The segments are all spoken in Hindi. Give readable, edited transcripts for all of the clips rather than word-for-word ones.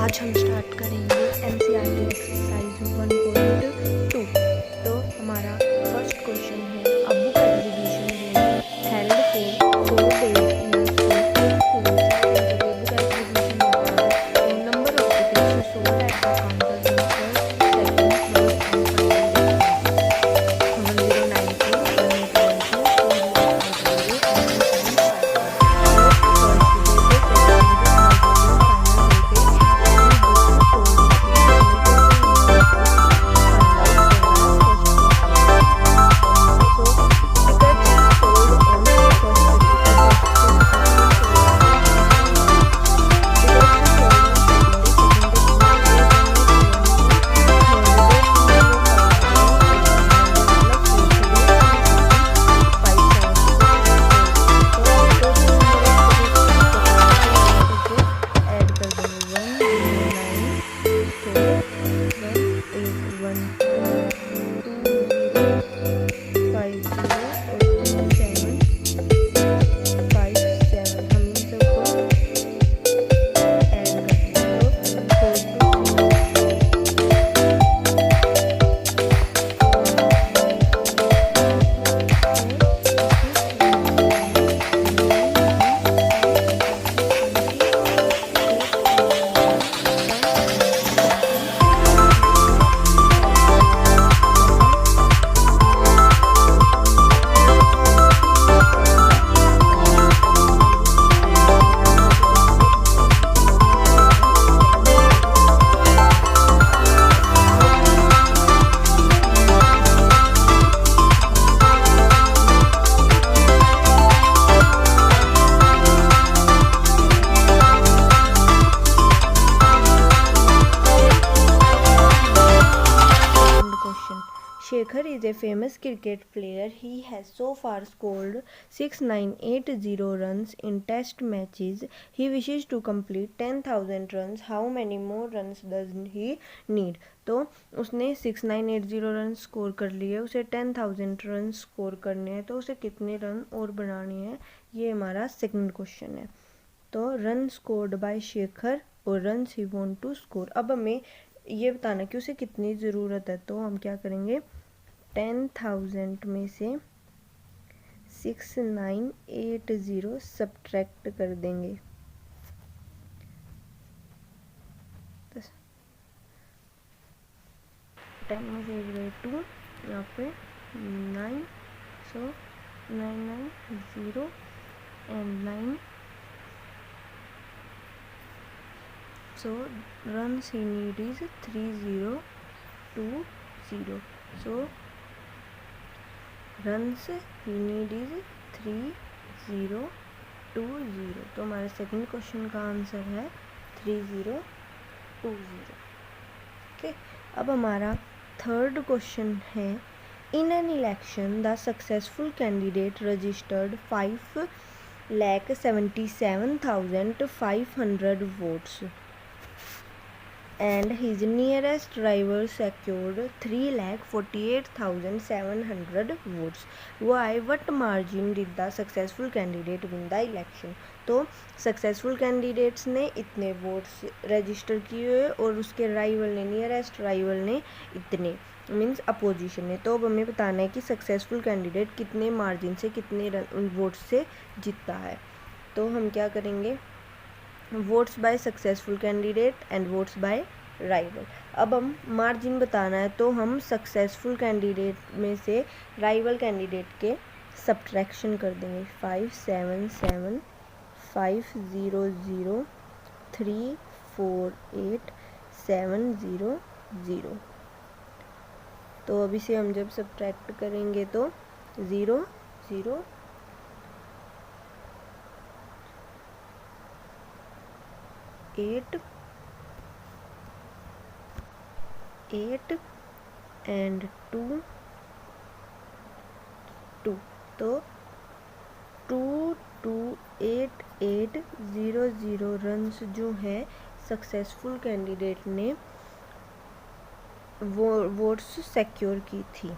आज हम स्टार्ट करेंगे एनसीईआरटी एक्सरसाइज 1.2। तो हमारा फर्स्ट क्वेश्चन है, a book exhibition was held for 4 days in school जब ये बुक एग्जीबिशन होता है तो number of tickets sold at the counter in first second third and final 'Shekhar is a famous cricket player. He has so far scored 6,980 runs in test matches. He wishes to complete 10,000 runs. How many more runs does he need? तो उसने 6,980 रन स्कोर कर लिए, उसे 10,000 रन स्कोर करने हैं, तो उसे कितने रन और बनाने हैं, ये हमारा सेकंड क्वेश्चन है। तो रन स्कोर्ड बाय शेखर और runs he want to score. अब हमें ये बताना कि उसे कितनी ज़रूरत है, तो हम क्या करेंगे, 10,000 में से 6,980 सब्ट्रैक्ट कर देंगे। 10 में से 2 यहाँ पे 9, सो 990 and 9, so runs he need is 3020, so runs he need is 3020। तो हमारे सेकंड क्वेश्चन का आंसर है 3020। ओके, अब हमारा थर्ड क्वेश्चन है, in an election the successful candidate registered 5,77,500 votes and his nearest rival secured 3,48,700 votes. Why? What margin did the successful candidate win the election? तो सक्सेसफुल कैंडिडेट्स ने इतने वोट्स रजिस्टर किए और उसके राइवल ने, नियरेस्ट राइवल ने इतने, मीन्स अपोजिशन ने। तो अब हमें बताना है कि सक्सेसफुल कैंडिडेट कितने मार्जिन से, कितने रन वोट्स से जीतता है। तो हम क्या करेंगे, votes by successful candidate and votes by rival. अब हम मार्जिन बताना है, तो हम सक्सेसफुल कैंडिडेट में से राइवल कैंडिडेट के सब्ट्रैक्शन कर देंगे। 577,500,348,700। तो अभी से हम जब सब्ट्रैक्ट करेंगे तो 0 0 8 8 एंड 2 2, तो 2,288,000 रन्स जो है सक्सेसफुल कैंडिडेट ने वो वोट्स सिक्योर की थी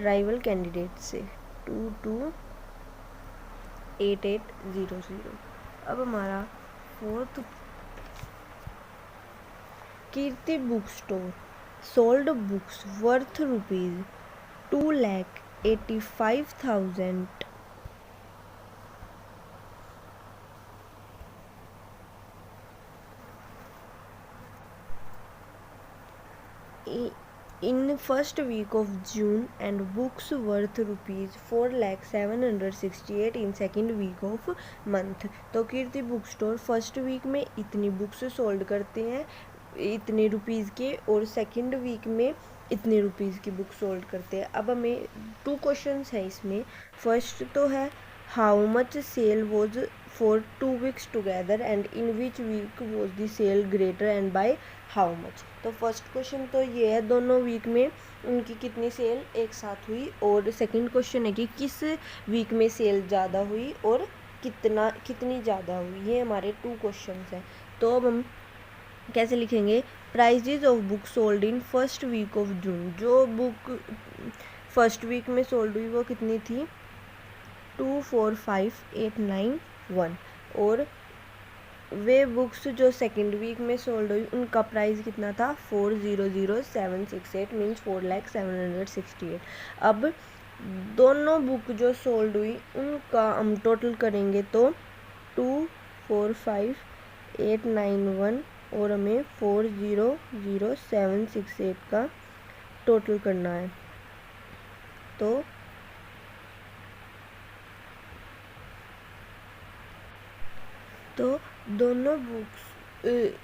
राइवल कैंडिडेट से, 2,288,000। अब हमारा fourth Kirti book store sold books worth rupees 2,85,000 in first week of June and books worth rupees 4,768 in second week of month। तो कीर्ति बुक स्टोर फर्स्ट वीक में इतनी बुक्स सोल्ड करते हैं इतने रुपीज़ के, और सेकंड वीक में इतने रुपीज़ की बुक सोल्ड करते हैं। अब हमें 2 क्वेश्चंस है इसमें। फर्स्ट तो है how much sale was for 2 weeks together and in which week was the sale greater and by how much. तो फर्स्ट क्वेश्चन तो ये है दोनों वीक में उनकी कितनी सेल एक साथ हुई, और सेकंड क्वेश्चन है कि किस वीक में सेल ज़्यादा हुई और कितनी ज़्यादा हुई। ये हमारे 2 क्वेश्चंस हैं। तो अब हम कैसे लिखेंगे, prices of book sold in first week of June. जो बुक फर्स्ट वीक में सोल्ड हुई वो कितनी थी 245,891, और वे बुक्स जो सेकंड वीक में सोल्ड हुई उनका प्राइस कितना था 400,768 मीन्स 4,768। अब दोनों बुक जो सोल्ड हुई उनका हम टोटल करेंगे तो 245,891 और हमें 400,768 का टोटल करना है। तो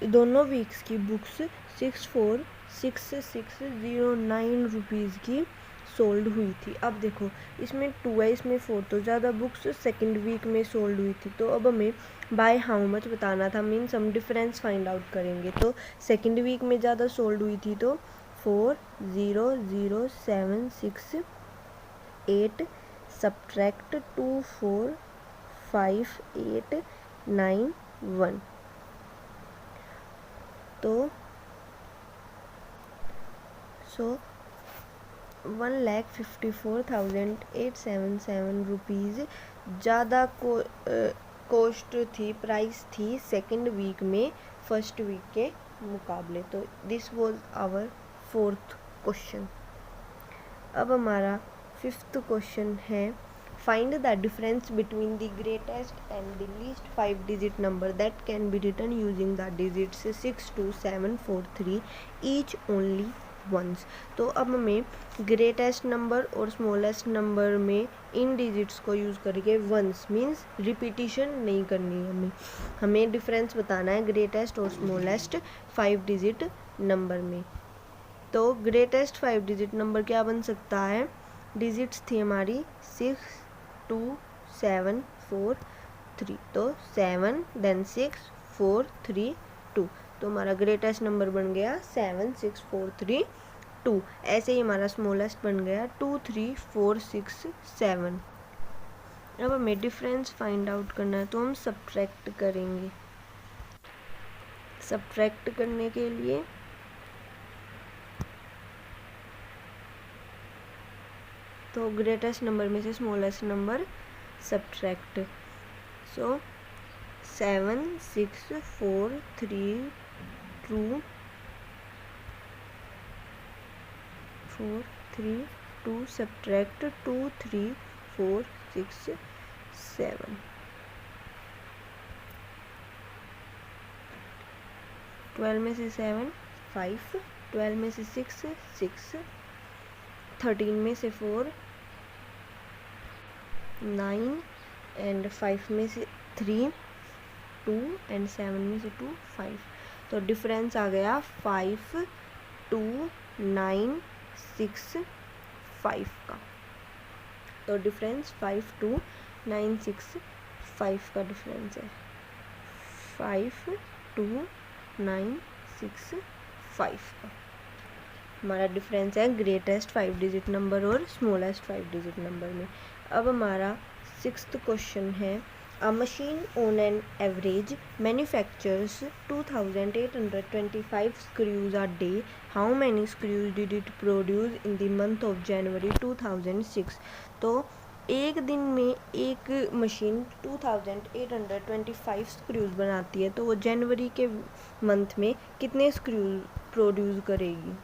दोनों वीक्स की बुक्स 64,609 रुपीज़ की सोल्ड हुई थी। अब देखो इसमें 2 है इसमें 4, तो ज़्यादा बुक्स सेकंड वीक में सोल्ड हुई थी। तो अब हमें बाय हाउ मच बताना था, मीन्स हम डिफरेंस फाइंड आउट करेंगे। तो सेकंड वीक में ज़्यादा सोल्ड हुई थी तो 400,768 सब्ट्रैक्ट 24,5,891, तो 1,54,877 रुपीज़ ज़्यादा कॉस्ट थी, प्राइस थी सेकंड वीक में फर्स्ट वीक के मुकाबले। तो this was our 4th question. अब हमारा 5th क्वेश्चन है find the difference between the greatest and the least 5-digit number that can be written using the digits 62743 each only once। तो अब हमें ग्रेटेस्ट नंबर और स्मॉलेस्ट नंबर में इन डिजिट्स को यूज़ करके वंस मीन्स रिपीटिशन नहीं करनी है, हमें डिफरेंस बताना है ग्रेटेस्ट और स्मॉलेस्ट 5 डिजिट नंबर में। तो ग्रेटेस्ट 5 डिजिट नंबर क्या बन सकता है, डिजिट्स थी हमारी 62743, तो 7 देन 6 4 3 2, तो हमारा ग्रेटेस्ट नंबर बन गया 76432। ऐसे ही हमारा स्मॉलेस्ट बन गया 23467। अब हमें डिफरेंस फाइंड आउट करना है तो हम सब्ट्रैक्ट करेंगे। सब्ट्रैक्ट करने के लिए तो ग्रेटेस्ट नंबर में से स्मॉलेस्ट नंबर सब्ट्रैक्ट, सो 76432 सब्ट्रैक्ट 23467। 12 में से 7 5, 12 में से 6 6, 13 में से 4 9 एंड 5 में से 3 2 एंड 7 में से 2 5। तो डिफरेंस आ गया 5296 का। तो डिफरेंस 5296 का डिफरेंस है, 5296 का हमारा डिफरेंस है ग्रेटेस्ट 5 डिजिट नंबर और स्मॉलेस्ट 5 डिजिट नंबर में। अब हमारा 6th क्वेश्चन है a machine on an average manufactures 2825 screws a day, how many screws did it produce in the month of January 2006। तो एक दिन में एक मशीन 2825 स्क्रूज बनाती है, तो वो जनवरी के मंथ में कितने स्क्रूज प्रोड्यूस करेगी।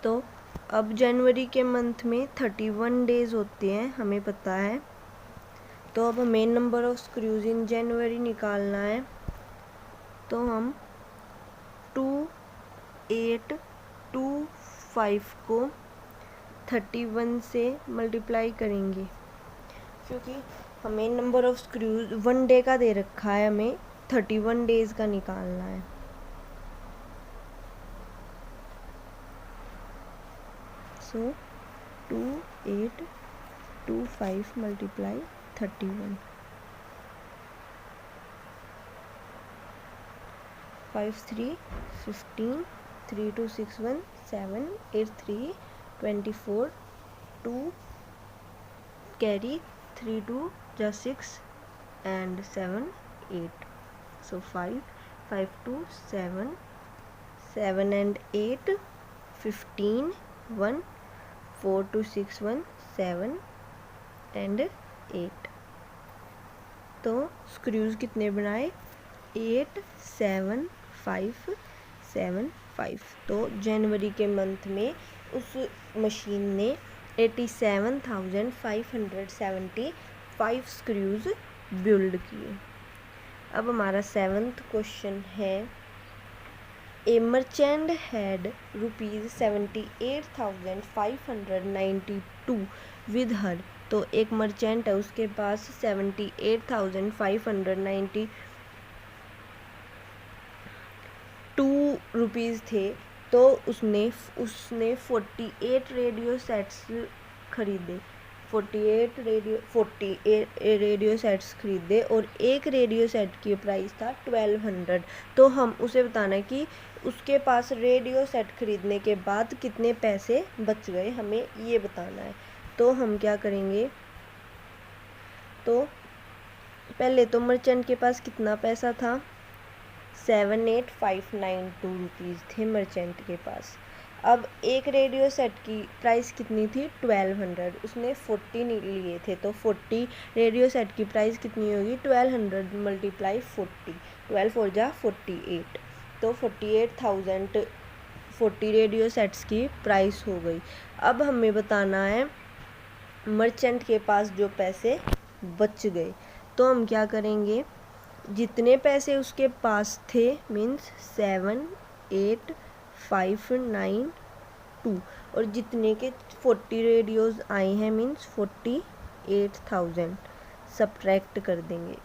तो अब जनवरी के मंथ में 31 डेज होते हैं, हमें पता है। तो अब हमें नंबर ऑफ स्क्रूज इन जनवरी निकालना है। तो हम 2, 8, 2, 5 को 31 से मल्टीप्लाई करेंगे, क्योंकि हमें नंबर ऑफ स्क्रूज 1 डे का दे रखा है, हमें 31 डेज का निकालना है। सो 2, 8, 2, 5 multiply 31, 5, 3, 15, 3, 2, 6, 1, 7, 8, 3, 24, 2 carry 3, 2 just 6 and 7, 8. So 5, 5, 2, 7, 7 and 8, 15, 1, 4, 2, 6, 1, 7 and 8. तो स्क्रूज कितने बनाए? 8, 7, 5, 7, 5। तो जनवरी के मंथ में उस मशीन ने 87,575 स्क्रूज बिल्ड किए। अब हमारा 7th क्वेश्चन है, ए मर्चेंट हैड ₹78,592 विद हर। तो एक मर्चेंट है, उसके पास 78,592 रुपीज़ थे। तो उसने 48 रेडियो सेट्स खरीदे, 48 रेडियो सेट्स खरीदे और एक रेडियो सेट की प्राइस था 1200। तो हम उसे बताना है कि उसके पास रेडियो सेट खरीदने के बाद कितने पैसे बच गए, हमें ये बताना है। तो हम क्या करेंगे, तो पहले तो मर्चेंट के पास कितना पैसा था? 78,592 रुपीज़ थे मर्चेंट के पास। अब एक रेडियो सेट की प्राइस कितनी थी? 1200। उसने 40 लिए थे, तो 40 रेडियो सेट की प्राइस कितनी होगी? 1200 मल्टीप्लाई 40, 12 4 जा 48। तो 48,000 40 रेडियो सेट्स की प्राइस हो गई। अब हमें बताना है मर्चेंट के पास जो पैसे बच गए। तो हम क्या करेंगे, जितने पैसे उसके पास थे मीन्स 7, 8, 5, 9, 2 और जितने के 40 रेडियोज़ आए हैं मीन्स 48,000 सब्ट्रैक्ट कर देंगे।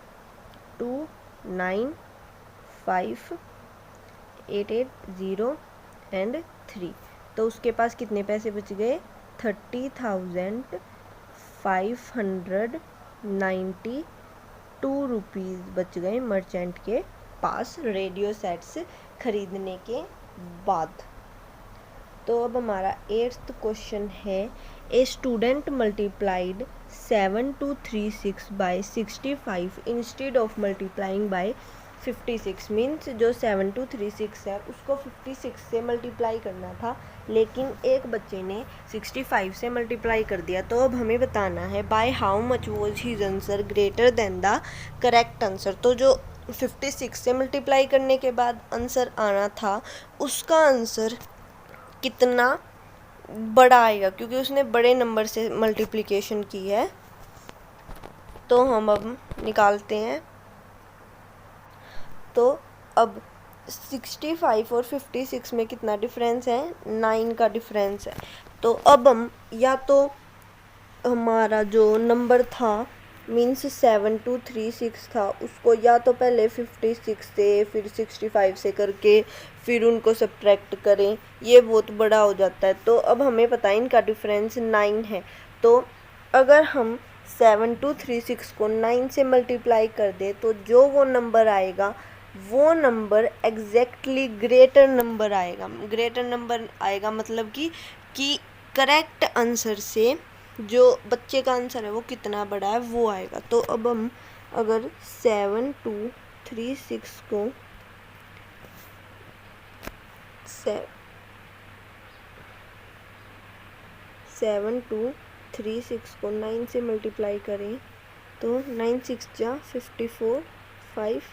2, 9, 5, 8, 8, 0 एंड 3। तो उसके पास कितने पैसे बच गए? 30,592 रुपीज़ बच गए मर्चेंट के पास रेडियो सेट्स खरीदने के बाद। तो अब हमारा 8th क्वेश्चन है, a student multiplied 7236 by 65 instead of multiplying by 56। Means जो 7236 है उसको 56 से मल्टीप्लाई करना था, लेकिन एक बच्चे ने 65 से मल्टीप्लाई कर दिया। तो अब हमें बताना है by how much was his answer greater than the correct answer. तो जो 56 से मल्टीप्लाई करने के बाद आंसर आना था, उसका आंसर कितना बड़ा आएगा, क्योंकि उसने बड़े नंबर से मल्टीप्लिकेशन की है। तो हम अब निकालते हैं। तो अब 65 और 56 में कितना डिफरेंस है? 9 का डिफरेंस है। तो अब हम या तो हमारा जो नंबर था मीन्स 7236 था, उसको या तो पहले 56 से फिर 65 से करके फिर उनको सब्ट्रैक्ट करें, ये बहुत बड़ा हो जाता है। तो अब हमें पता है इनका डिफरेंस 9 है। तो अगर हम 7236 को 9 से मल्टीप्लाई कर दे तो जो वो नंबर आएगा वो नंबर एग्जैक्टली ग्रेटर नंबर आएगा। ग्रेटर नंबर आएगा मतलब कि करेक्ट आंसर से जो बच्चे का आंसर है वो कितना बड़ा है वो आएगा। तो अब हम अगर 7236 को 9 से मल्टीप्लाई करें तो 9 6 जा 54, 5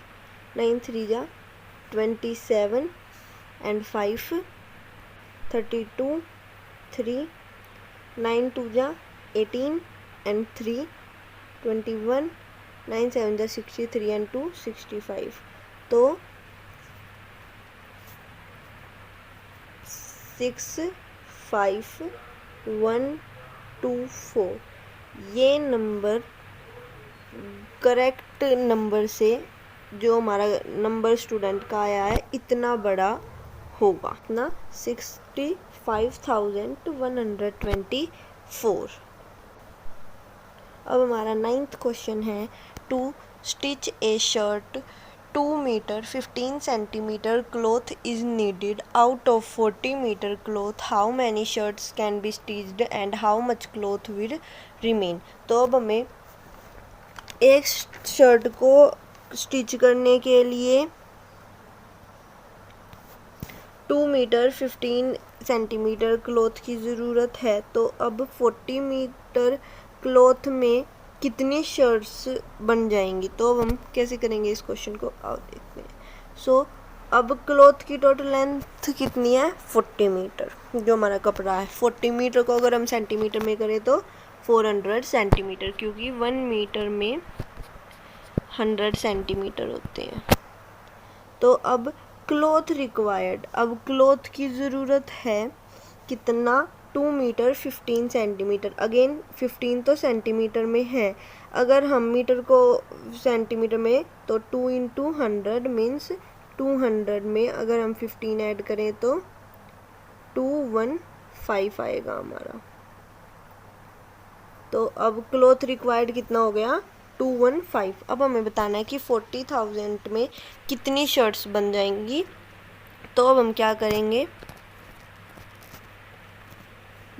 9 3 जा 27 and 5 32 3 9 2 जा 18 and 3 21 9 7 जा 63 and 2 65 तो 65124 ये नंबर करेक्ट नंबर से जो हमारा नंबर स्टूडेंट का आया है इतना बड़ा होगा ना 65,124। अब हमारा 9th क्वेश्चन है to stitch a shirt 2 meter 15 centimeter cloth is needed out of 40 meter cloth. How many shirts can be stitched and how much cloth will remain? तो अब हमें एक शर्ट को स्टिच करने के लिए 2 मीटर 15 सेंटीमीटर क्लॉथ की ज़रूरत है। तो अब 40 मीटर क्लॉथ में कितनी शर्ट्स बन जाएंगी? तो अब हम कैसे करेंगे इस क्वेश्चन को, आओ देखते हैं। अब क्लॉथ की टोटल लेंथ कितनी है? 40 मीटर जो हमारा कपड़ा है। 40 मीटर को अगर हम सेंटीमीटर में करें तो 400 सेंटीमीटर, क्योंकि 1 मीटर में 100 सेंटीमीटर होते हैं। तो अब क्लॉथ रिक्वायर्ड, अब क्लॉथ की ज़रूरत है कितना? 2 मीटर 15 सेंटीमीटर। अगेन 15 तो सेंटीमीटर में है, अगर हम मीटर को सेंटीमीटर में तो 2 इंटू 100 मीन्स 200 में अगर हम 15 ऐड करें तो 215 आएगा हमारा। तो अब क्लॉथ रिक्वायर्ड कितना हो गया? 215। अब हमें बताना है कि 40,000 में कितनी शर्ट्स बन जाएंगी। तो अब हम क्या करेंगे,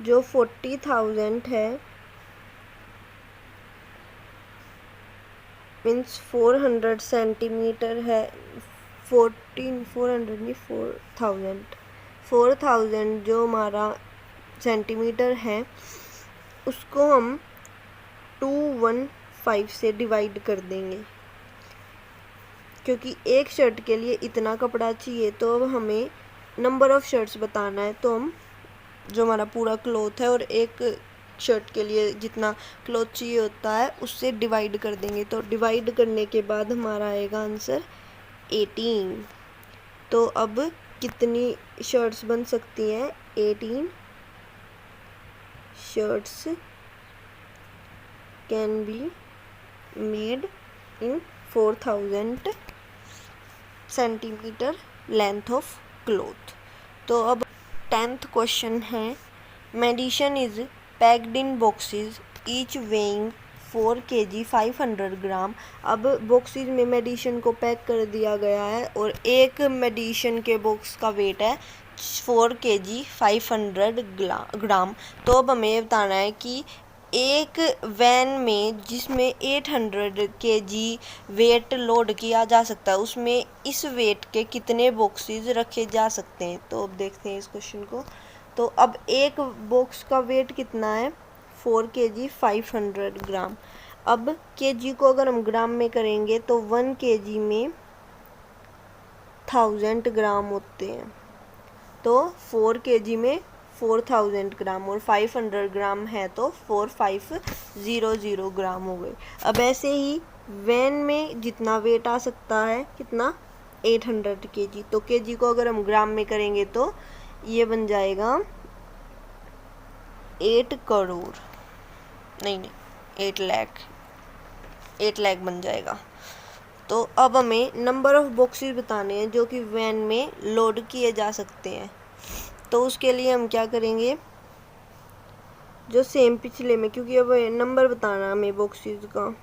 जो 40,000 है मीन्स 400 सेंटीमीटर है, 400 नहीं 4,000 जो हमारा सेंटीमीटर है उसको हम 215 से डिवाइड कर देंगे, क्योंकि एक शर्ट के लिए इतना कपड़ा चाहिए। तो अब हमें नंबर ऑफ शर्ट्स बताना है, तो हम जो हमारा पूरा क्लॉथ है और एक शर्ट के लिए जितना क्लॉथ चाहिए होता है उससे डिवाइड कर देंगे। तो डिवाइड करने के बाद हमारा आएगा आंसर 18। तो अब कितनी शर्ट्स बन सकती हैं? 18 shirts can be made in 4000 centimetre length of cloth. तो अब 10th क्वेश्चन है, medicine is packed in boxes each weighing 4 kg 500 ग्राम। अब बॉक्सेस में मेडिसिन को पैक कर दिया गया है और एक मेडिसिन के बॉक्स का वेट है 4 kg 500 ग्राम। तो अब हमें बताना है कि एक वैन में जिसमें 800 kg वेट लोड किया जा सकता है उसमें इस वेट के कितने बॉक्सेस रखे जा सकते हैं। तो अब देखते हैं इस क्वेश्चन को। तो अब एक बॉक्स का वेट कितना है? 4 kg 500 ग्राम। अब केजी को अगर हम ग्राम में करेंगे तो 1 kg में 1000 ग्राम होते हैं। तो 4 kg में 4000 ग्राम और 500 ग्राम है तो 4500 ग्राम हो गए। अब ऐसे ही वैन में जितना वेट आ सकता है कितना? 800 kg। तो केजी को अगर हम ग्राम में करेंगे तो ये बन जाएगा 8 करोड़, नहीं 8 लाख बन जाएगा। तो अब हमें नंबर ऑफ बॉक्सेस बताने हैं जो कि वैन में लोड किए जा सकते हैं। तो उसके लिए हम क्या करेंगे, जो सेम पिछले में, क्योंकि अब नंबर बताना हमें बॉक्सेस का,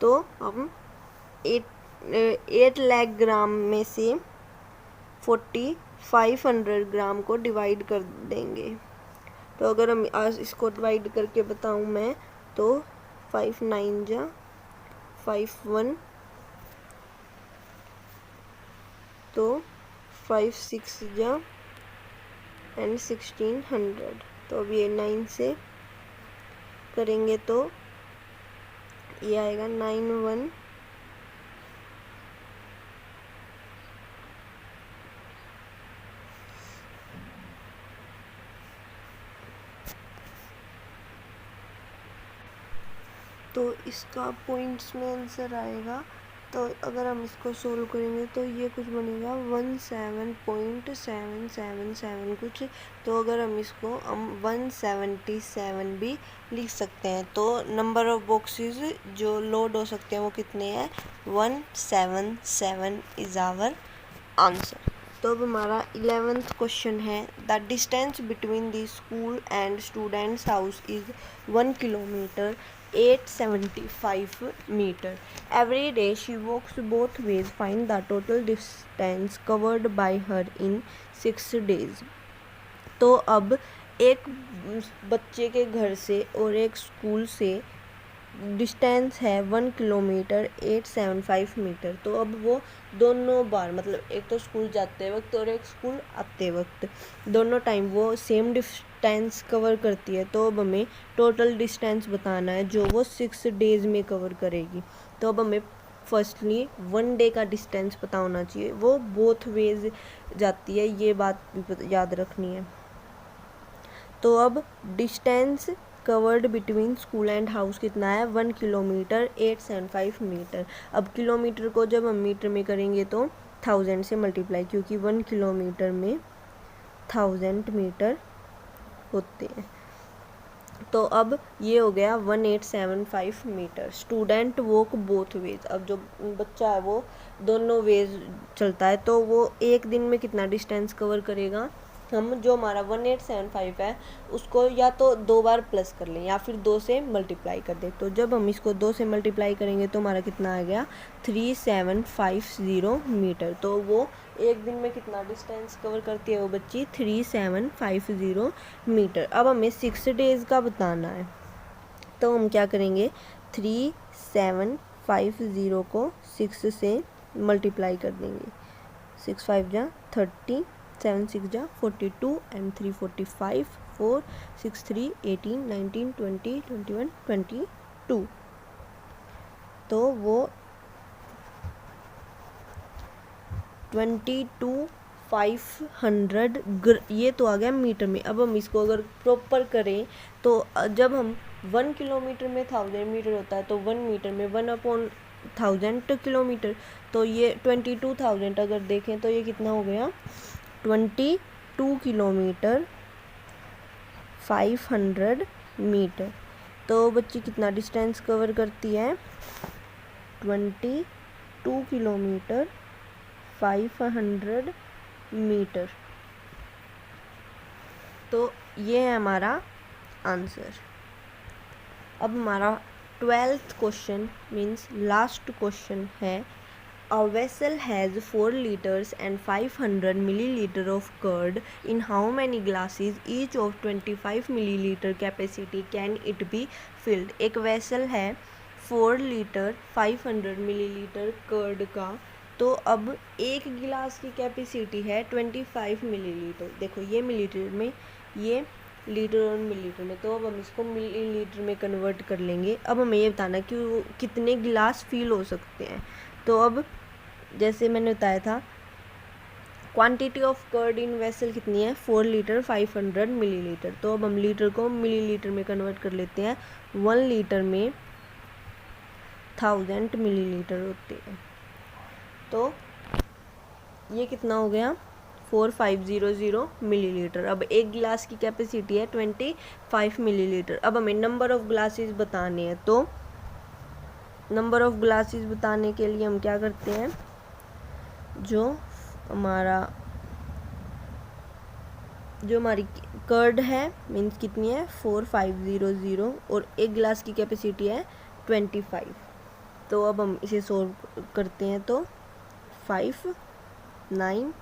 तो हम 8 लाख ग्राम में से 4500 ग्राम को डिवाइड कर देंगे। तो अगर हम आज इसको डिवाइड करके बताऊं मैं तो 5 9 जा 5 1, तो 5 6 जा एंड 1600। तो अब ये 9 से करेंगे तो ये आएगा 9 1 तो इसका पॉइंट्स में आंसर आएगा। तो अगर हम इसको सोल्व करेंगे तो ये कुछ बनेगा 17.777 कुछ। तो अगर हम इसको 177 भी लिख सकते हैं। तो नंबर ऑफ बॉक्सेस जो लोड हो सकते हैं वो कितने हैं, 177 इज़ आवर आंसर। तो अब हमारा 11th क्वेश्चन है, the distance between the school and students house is 1 kilometre 875 metre. Every day she walks both ways, find the total distance covered by her in 6 days. तो अब एक बच्चे के घर से और एक स्कूल से डिस्टेंस है 1 किलोमीटर 875 मीटर। तो अब वो दोनों बार, मतलब एक तो स्कूल जाते वक्त और एक स्कूल आते वक्त, दोनों टाइम वो सेम डिस्टेंस कवर करती है। तो अब हमें टोटल डिस्टेंस बताना है जो वो 6 डेज़ में कवर करेगी। तो अब हमें फर्स्टली 1 डे का डिस्टेंस पता होना चाहिए, वो बोथ वेज जाती है, ये बात भी याद रखनी है। तो अब distance covered between school and house कितना है, 1 किलोमीटर 875 मीटर। अब किलोमीटर को जब हम मीटर में करेंगे तो 1000 से मल्टीप्लाई, क्योंकि 1 किलोमीटर में 1000 मीटर होते हैं। तो अब ये हो गया 1875 metre. Student walk both ways, अब जो बच्चा है वो दोनों वेज चलता है, तो वो एक दिन में कितना डिस्टेंस कवर करेगा, हम जो हमारा 1875 है उसको या तो 2 बार प्लस कर लें या फिर 2 से मल्टीप्लाई कर दें। तो जब हम इसको 2 से मल्टीप्लाई करेंगे तो हमारा कितना आ गया, 3750 मीटर। तो वो एक दिन में कितना डिस्टेंस कवर करती है वो बच्ची, 3750 मीटर। अब हमें 6 डेज़ का बताना है। तो हम क्या करेंगे, 3750 को 6 से मल्टीप्लाई कर देंगे। 6 5 जा 30, 7 6 जा 42 एंड 3 45, 4 6 3 18 19 20 21 22। तो वो 22,500 ये तो आ गया मीटर में। अब हम इसको अगर प्रॉपर करें तो जब हम 1 किलोमीटर में 1000 मीटर होता है तो 1 मीटर में 1/1000 किलोमीटर। तो ये 22,000 अगर देखें तो ये कितना हो गया, 22 किलोमीटर 500 मीटर। तो बच्ची कितना डिस्टेंस कवर करती है, 22 किलोमीटर 500 मीटर। तो ये है हमारा आंसर। अब हमारा 12th question means last question है, A vessel has 4 liters and 500 milliliter of curd. In how many glasses each of 25 milliliter capacity can it be filled? एक वेसल है 4 लीटर 500 मिलीलीटर कर्ड का। तो अब एक गिलास की कैपेसिटी है 25 मिलीलीटर। देखो ये मिलीलीटर में, ये लीटर और मिलीलीटर में, तो अब हम इसको मिलीलीटर में कन्वर्ट कर लेंगे। अब हमें ये बताना कि वो कितने गिलास फिल हो सकते हैं। तो अब जैसे मैंने बताया था, quantity of curd in vessel कितनी है, 4 लीटर 500 मिलीलीटर। तो अब हम लीटर को मिलीलीटर में कन्वर्ट कर लेते हैं। 1 लीटर में 1000 मिलीलीटर होते हैं। तो ये कितना हो गया, 4500 मिलीलीटर। अब एक गिलास की कैपेसिटी है 25 मिलीलीटर। अब हमें नंबर ऑफ ग्लासेस बताने हैं। तो नंबर ऑफ ग्लासेस बताने के लिए हम क्या करते हैं, जो हमारी कर्ड है मीन्स कितनी है 4500 और एक गिलास की कैपेसिटी है 25। तो अब हम इसे सोल्व करते हैं। तो 5 9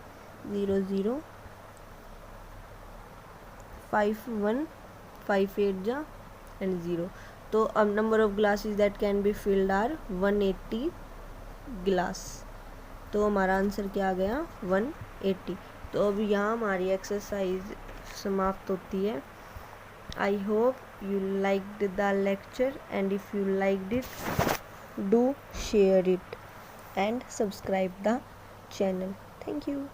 0 0 5 1 5 8 जा एंड 0। तो अब number of glasses that can be filled are 180 glass. तो हमारा आंसर क्या आ गया, 180। तो अब यहाँ हमारी एक्सरसाइज समाप्त होती है। I hope you liked the lecture and if you liked it, do share it and subscribe the channel. Thank you.